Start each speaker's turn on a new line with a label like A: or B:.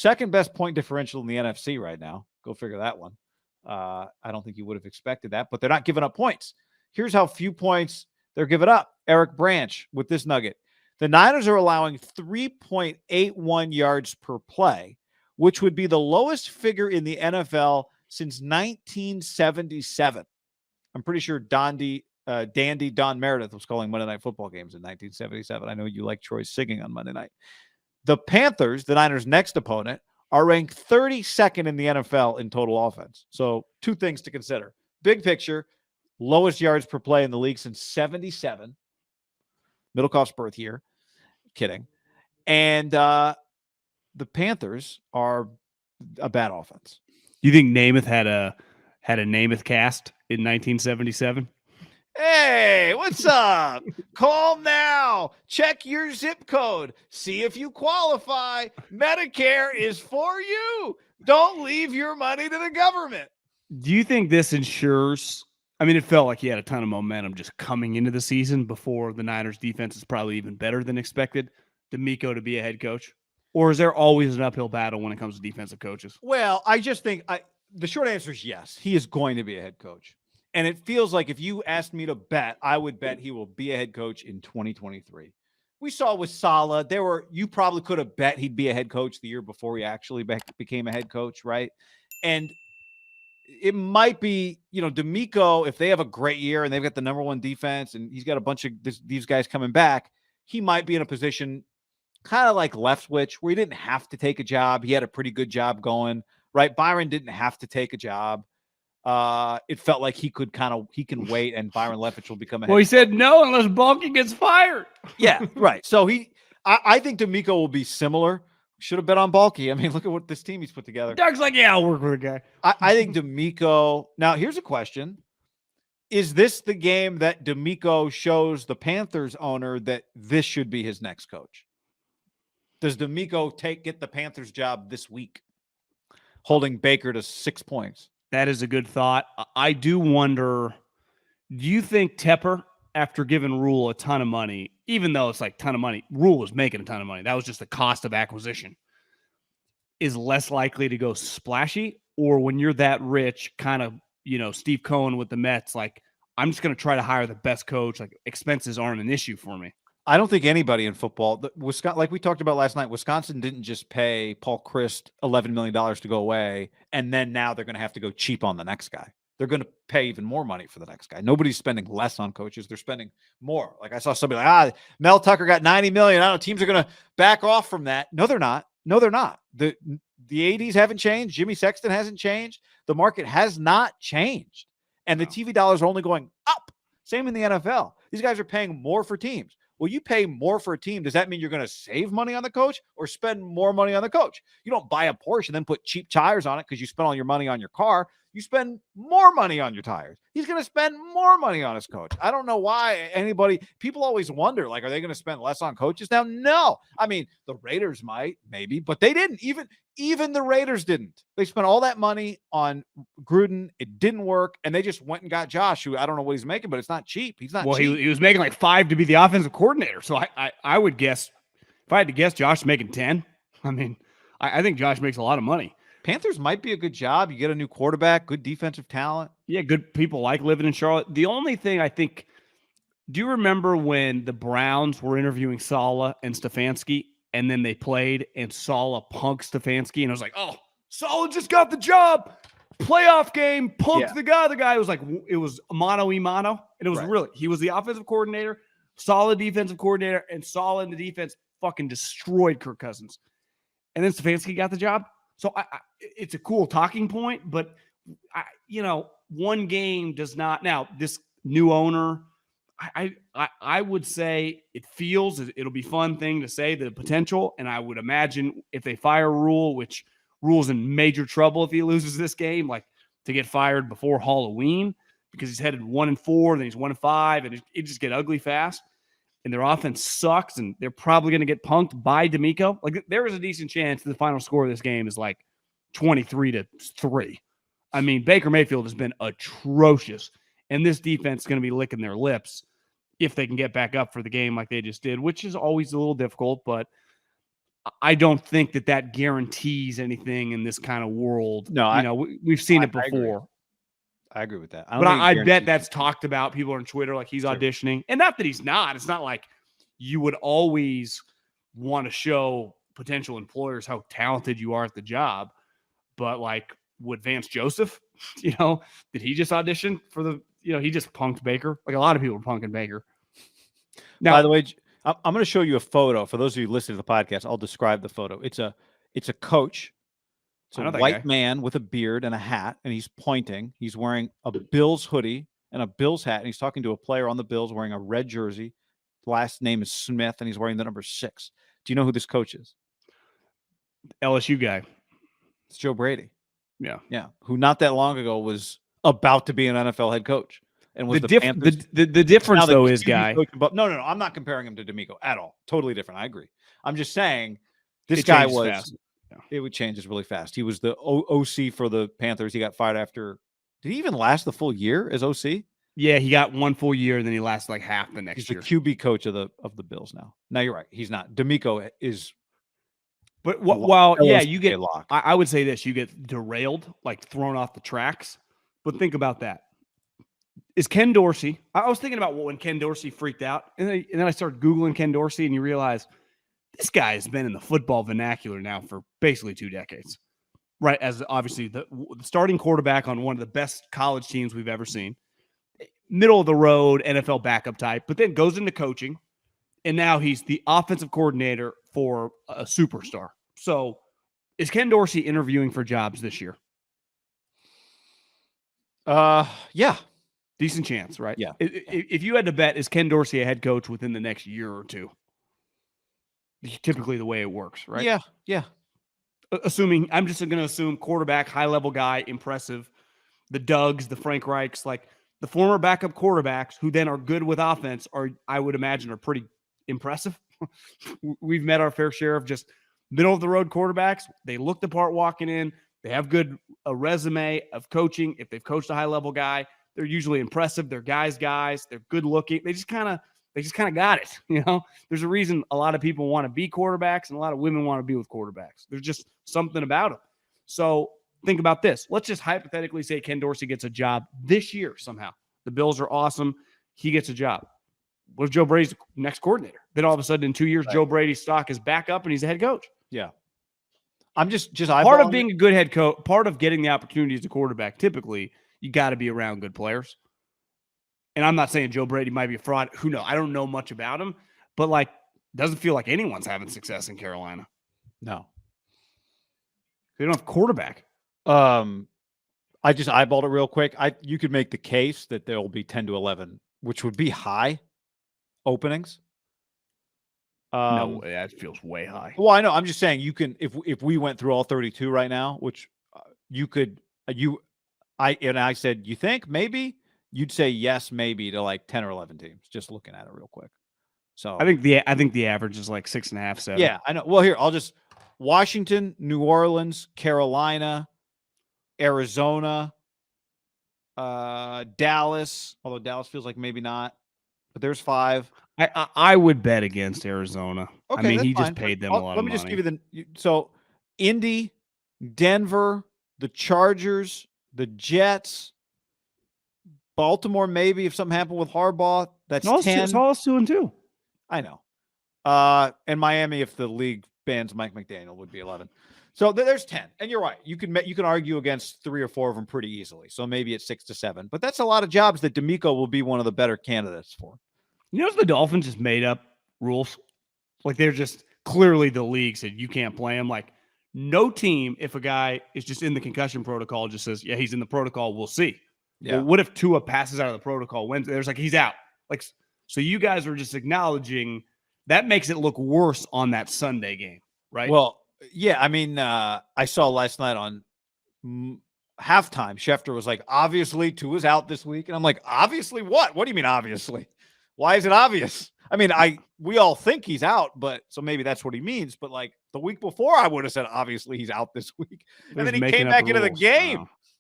A: second best point differential in the NFC right now. Go figure that one. I don't think you would have expected that, but they're not giving up points. Here's how few points they're giving up. Eric Branch with this nugget. The Niners are allowing 3.81 yards per play, which would be the lowest figure in the NFL since 1977. I'm pretty sure Dandy Don Meredith was calling Monday Night Football games in 1977. I know you like Troy singing on Monday night. The Panthers, the Niners' next opponent, are ranked 32nd in the NFL in total offense. So two things to consider. Big picture, lowest yards per play in the league since 77. Middlekauff's birth year. Kidding. And the Panthers are a bad offense.
B: You think Namath had a Namath cast in 1977?
A: Hey, what's up? Call now. Check your zip code. See if you qualify. Medicare is for you. Don't leave your money to the government.
B: Do you think this ensures? I mean, it felt like he had a ton of momentum just coming into the season before the Niners defense is probably even better than expected. DeMeco to be a head coach? Or is there always an uphill battle when it comes to defensive coaches?
A: Well, I just think the short answer is yes. He is going to be a head coach. And it feels like if you asked me to bet, I would bet he will be a head coach in 2023. We saw with Saleh, you probably could have bet he'd be a head coach the year before he actually became a head coach, right? And it might be, DeMeco, if they have a great year and they've got the number one defense and he's got a bunch of these guys coming back, he might be in a position kind of like Leftwich where he didn't have to take a job. He had a pretty good job going, right? Byron didn't have to take a job. It felt like he can wait and Byron Leftwich will become a head coach.
B: He said no unless Balky gets fired.
A: Yeah, right. So I think DeMeco will be similar. Should have bet on Balky. I mean, look at what this team he's put together.
B: Doug's like, yeah, I'll work with a guy.
A: I think DeMeco. Now, here's a question. Is this the game that DeMeco shows the Panthers owner that this should be his next coach? Does DeMeco get the Panthers job this week, holding Baker to 6 points?
B: That is a good thought. I do wonder, do you think Tepper, after giving Rule a ton of money, even though it's like a ton of money, Rule was making a ton of money. That was just the cost of acquisition, is less likely to go splashy? Or when you're that rich, kind of, Steve Cohen with the Mets, like, I'm just going to try to hire the best coach. Like, expenses aren't an issue for me.
A: I don't think anybody in football, Wisconsin, like we talked about last night, Wisconsin didn't just pay Paul Chryst $11 million to go away, and then now they're going to have to go cheap on the next guy. They're going to pay even more money for the next guy. Nobody's spending less on coaches. They're spending more. Like I saw somebody like, Mel Tucker got $90 million. I don't know, teams are going to back off from that. No, they're not. The 80s haven't changed. Jimmy Sexton hasn't changed. The market has not changed. And the TV dollars are only going up. Same in the NFL. These guys are paying more for teams. Well, you pay more for a team. Does that mean you're going to save money on the coach or spend more money on the coach? You don't buy a Porsche and then put cheap tires on it because you spent all your money on your car. You spend more money on your tires. He's going to spend more money on his coach. I don't know why people always wonder, like, are they going to spend less on coaches now? No. I mean, the Raiders might, maybe, but they didn't. Even the Raiders didn't. They spent all that money on Gruden. It didn't work. And they just went and got Josh, who I don't know what he's making, but it's not cheap. He's not cheap.
B: He was making like 5 to be the offensive coordinator. So I would guess, if I had to guess, Josh is making 10. I mean, I think Josh makes a lot of money.
A: Panthers might be a good job. You get a new quarterback, good defensive talent.
B: Yeah, good people like living in Charlotte. The only thing I think, do you remember when the Browns were interviewing Saleh and Stefanski, and then they played and Saleh punked Stefanski, and it was like, oh, Saleh just got the job. Playoff game, punked the guy. The guy was like, it was mano y mano. And it was really, he was the offensive coordinator, solid defensive coordinator, and Saleh in the defense fucking destroyed Kirk Cousins. And then Stefanski got the job. So it's a cool talking point, but one game does not. Now, this new owner, I would say it'll be fun thing to say, the potential. And I would imagine if they fire Rule, which Rule's in major trouble if he loses this game, like to get fired before Halloween because he's headed 1-4, then he's 1-5, and it just get ugly fast. And their offense sucks, and they're probably going to get punked by DeMeco. Like, there is a decent chance the final score of this game is like 23-3. I mean, Baker Mayfield has been atrocious, and this defense is going to be licking their lips if they can get back up for the game like they just did, which is always a little difficult. But I don't think that guarantees anything in this kind of world.
A: No,
B: we've seen
A: I
B: it before.
A: I agree with that.
B: But I bet that's talked about. People on Twitter, like he's auditioning. And not that he's not. It's not like you would always want to show potential employers how talented you are at the job. But like, would Vance Joseph, did he just audition for the, he just punked Baker? Like a lot of people are punking Baker.
A: Now, by the way, I'm going to show you a photo. For those of you listening to the podcast, I'll describe the photo. It's a coach. It's a white man with a beard and a hat, and he's pointing. He's wearing a Bills hoodie and a Bills hat, and he's talking to a player on the Bills wearing a red jersey. Last name is Smith, and he's wearing the number 6. Do you know who this coach is?
B: LSU guy.
A: It's Joe Brady.
B: Yeah.
A: Yeah. Who not that long ago was about to be an NFL head coach. And was
B: the difference, though, is guy.
A: No. I'm not comparing him to DeMeco at all. Totally different. I agree. I'm just saying this guy was fast. It would change really fast. He was the OC for the Panthers. He got fired after. Did he even last the full year as OC?
B: Yeah, he got 1 full year, and then he lasted like half the next year.
A: He's the QB coach of the Bills now. Now you're right. He's not. DeMeco is.
B: But you get. I would say this: you get derailed, like thrown off the tracks. But think about that. Is Ken Dorsey? I was thinking about when Ken Dorsey freaked out, and then I started Googling Ken Dorsey, and you realize this guy has been in the football vernacular now for basically 2 decades, right? As obviously the starting quarterback on one of the best college teams we've ever seen, middle of the road NFL backup type, but then goes into coaching, and now he's the offensive coordinator for a superstar. So, is Ken Dorsey interviewing for jobs this year?
A: Yeah.
B: Decent chance, right?
A: Yeah.
B: If you had to bet, is Ken Dorsey a head coach within the next year or 2? Typically the way it works, right?
A: Yeah. Yeah.
B: Assuming, I'm just going to assume quarterback, high-level guy, impressive. The Dougs, the Frank Reichs, like the former backup quarterbacks who then are good with offense I would imagine, are pretty impressive. We've met our fair share of just middle-of-the-road quarterbacks. They look the part walking in. They have a resume of coaching. If they've coached a high-level guy, they're usually impressive. They're guys. They're good-looking. They just kind of got it. There's a reason a lot of people want to be quarterbacks and a lot of women want to be with quarterbacks. There's just something about them. So think about this. Let's just hypothetically say Ken Dorsey gets a job this year somehow. The Bills are awesome. He gets a job. What if Joe Brady's next coordinator? Then all of a sudden in 2 years, right, Joe Brady's stock is back up and he's the head coach.
A: Yeah. I'm just
B: part of being a good head coach, part of getting the opportunity as a quarterback, typically you got to be around good players. And I'm not saying Joe Brady might be a fraud. Who knows? I don't know much about him, but like, doesn't feel like anyone's having success in Carolina.
A: No.
B: They don't have quarterback.
A: I just eyeballed it real quick. You could make the case that there will be 10 to 11, which would be high openings.
B: No, that feels way high.
A: Well, I know. I'm just saying you can, if we went through all 32 right now, which you could, I said, you think maybe? You'd say yes, maybe to like 10 or 11 teams, just looking at it real quick. So
B: I think the average is like 6.5, 7.
A: Yeah, I know. Well, here, I'll just Washington, New Orleans, Carolina, Arizona, Dallas, although Dallas feels like maybe not, but there's 5.
B: I would bet against Arizona.
A: Okay,
B: I mean, he
A: fine.
B: just paid them a lot of money.
A: Let me just give you so Indy, Denver, the Chargers, the Jets, Baltimore, maybe if something happened with Harbaugh, that's 10.
B: It's all 2-2.
A: I know. And Miami, if the league bans Mike McDaniel, would be 11. So there's 10. And you're right. You can argue against 3 or 4 of them pretty easily. So maybe it's 6 to 7. But that's a lot of jobs that DeMeco will be one of the better candidates for.
B: The Dolphins just made up rules. Like they're just clearly the league said you can't play him. Like no team, if a guy is just in the concussion protocol, just says, yeah, he's in the protocol, we'll see. Yeah. Well, what if Tua passes out of the protocol Wednesday? There's like, he's out. Like, so you guys are just acknowledging that makes it look worse on that Sunday game, right?
A: Well, yeah. I mean, I saw last night on halftime, Schefter was like, obviously Tua's out this week. And I'm like, obviously what? What do you mean, obviously? Why is it obvious? I mean, we all think he's out, but so maybe that's what he means. But like the week before, I would have said, obviously he's out this week. And then he came back into the game.